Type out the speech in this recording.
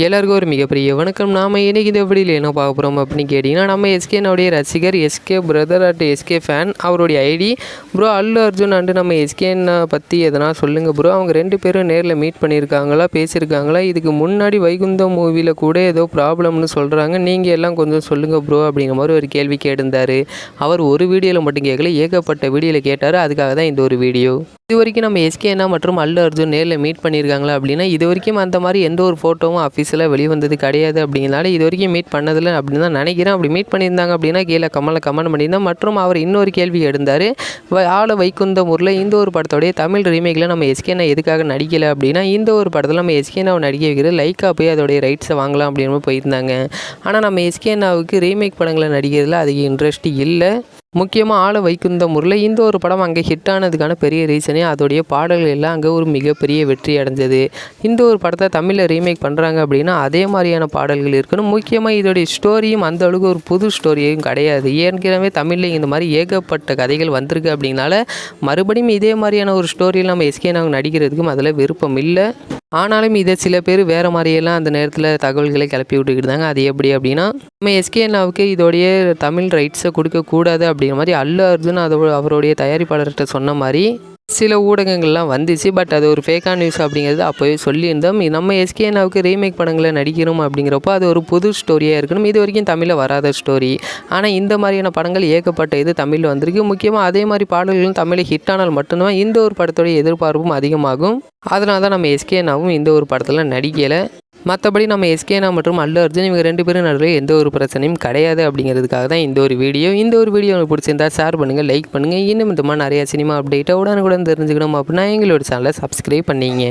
எல்லாருக்கும் ஒரு மிகப்பெரிய வணக்கம். நாம் இன்றைக்கி இந்த வீடியோவில் என்ன பார்க்க போகிறோம் அப்படின்னு கேட்டிங்கன்னா, நம்ம எஸ்கேனுடைய ரசிகர் SK brother at SK fan அவருடைய ID. Bro Allu Arjun and நம்ம எஸ்கேனை பற்றி எதனா சொல்லுங்கள் ப்ரோ. அவங்க 2 பேரும் நேரில் மீட் பண்ணியிருக்காங்களா, பேசியிருக்காங்களா? இதுக்கு முன்னாடி வைகுந்தம் மூவியில் கூட ஏதோ ப்ராப்ளம்னு சொல்கிறாங்க, நீங்கள் எல்லாம் கொஞ்சம் சொல்லுங்கள் ப்ரோ அப்படிங்கிற மாதிரி ஒரு கேள்வி கேட்டிருந்தார். அவர் ஒரு வீடியோவில் மட்டும் கேட்கல, ஏகப்பட்ட வீடியோவில் கேட்டார். அதுக்காக தான் இந்த ஒரு வீடியோ. இது வரைக்கும் நம்ம எஸ்கேனா மற்றும் அல்லு அர்ஜுன் நேரில் மீட் பண்ணியிருக்காங்களா அப்படின்னா, இது வரைக்கும் அந்த மாதிரி எந்த ஒரு ஃபோட்டோவும் ஆஃபீஸில் வெளிவந்தது கிடையாது. அப்படிங்கிறனால இது வரைக்கும் மீட் பண்ணதில்லை அப்படின்னு தான் நினைக்கிறேன். அப்படி மீட் பண்ணியிருந்தாங்க அப்படின்னா கீழே கமெண்ட் பண்ணியிருந்தேன். மற்றும் அவர் இன்னொரு கேள்வி எடுத்தார். வைகுந்தம் ஊரில் இந்த ஒரு படத்தோடைய தமிழ் ரீமேக்கில் நம்ம எஸ்கேனா எதுக்காக நடிக்கலை அப்படின்னா, இந்த ஒரு படத்தில் நம்ம எஸ்கேனாவை நடிக்க வைக்கிறது லைக்காக போய் அதோடைய ரைட்ஸை வாங்கலாம் அப்படின்னு போயிருந்தாங்க. ஆனால் நம்ம எஸ்கேனாவுக்கு ரீமேக் படங்களை நடிக்கிறதுல அதிக இன்ட்ரெஸ்ட் இல்லை. முக்கியமாக வைகுந்தம் ஊரில் இந்த ஒரு படம் அங்கே ஹிட் ஆனதுக்கான பெரிய ரீசனே அதோடைய பாடல்கள் எல்லாம் அங்கே ஒரு மிகப்பெரிய வெற்றி அடைஞ்சது. இந்த ஒரு படத்தை தமிழில் ரீமேக் பண்ணுறாங்க அப்படின்னா அதே மாதிரியான பாடல்கள் இருக்கணும். முக்கியமாக இதோடைய ஸ்டோரியும் அந்த அளவுக்கு ஒரு புது ஸ்டோரியும் கிடையாது. ஏற்கனவே தமிழில் இந்த மாதிரி ஏகப்பட்ட கதைகள் வந்திருக்கு. அப்படின்னால மறுபடியும் இதே மாதிரியான ஒரு ஸ்டோரியில் நம்ம எஸ்கேனாவுக்கு நடிக்கிறதுக்கும் அதில் விருப்பம் இல்லை. ஆனாலும் இதை சில பேர் வேறு மாதிரியெல்லாம் அந்த நேரத்தில் தகவல்களை கிளப்பி விட்டுக்கிட்டு இருந்தாங்க. அது எப்படி அப்படின்னா, நம்ம எஸ்கேனாவுக்கு இதோடைய தமிழ் ரைட்ஸை கொடுக்கக்கூடாது அப்படிங்கிற மாதிரி அல்லு அர்ஜுன் அவருடைய தயாரிப்பாளர்கிட்ட சொன்ன மாதிரி சில ஊடகங்கள்லாம் வந்துச்சு. பட் அது ஒரு ஃபேக்கான நியூஸ் அப்படிங்கிறது அப்போவே சொல்லியிருந்தோம். நம்ம எஸ்கேனாவுக்கு ரீமேக் படங்களை நடிக்கணும் அப்படிங்கிறப்போ அது ஒரு புது ஸ்டோரியாக இருக்கணும். இது வரைக்கும் தமிழில் வராத ஸ்டோரி. ஆனால் இந்த மாதிரியான படங்கள் ஏகப்பட்ட இது தமிழில் வந்திருக்கு. முக்கியமாக அதே மாதிரி பாடல்களும் தமிழில் ஹிட் ஆனால் மட்டும்தான் இந்த ஒரு படத்தோடைய எதிர்பார்ப்பும் அதிகமாகும். அதனால தான் நம்ம எஸ்கேனாவும் இந்த ஒரு படத்தில் நடிக்கலை. மற்றபடி நம்ம எஸ்கேனா மற்றும் அல்லு அர்ஜுன் இவங்க 2 பேரும் நடுவில் எந்த ஒரு பிரச்சனையும் கிடையாது. அப்படிங்கிறதுக்காக தான் இந்த ஒரு வீடியோ. இந்த ஒரு வீடியோ உங்களுக்கு பிடிச்சிருந்தா ஷேர் பண்ணுங்கள், லைக் பண்ணுங்கள். இன்னும் இந்த மாதிரி நிறையா சினிமா அப்டேட்டை உடனுக்குடன் தெரிஞ்சுக்கணும் அப்படின்னா எங்களோட சேனலை சப்ஸ்கிரைப் பண்ணிங்க.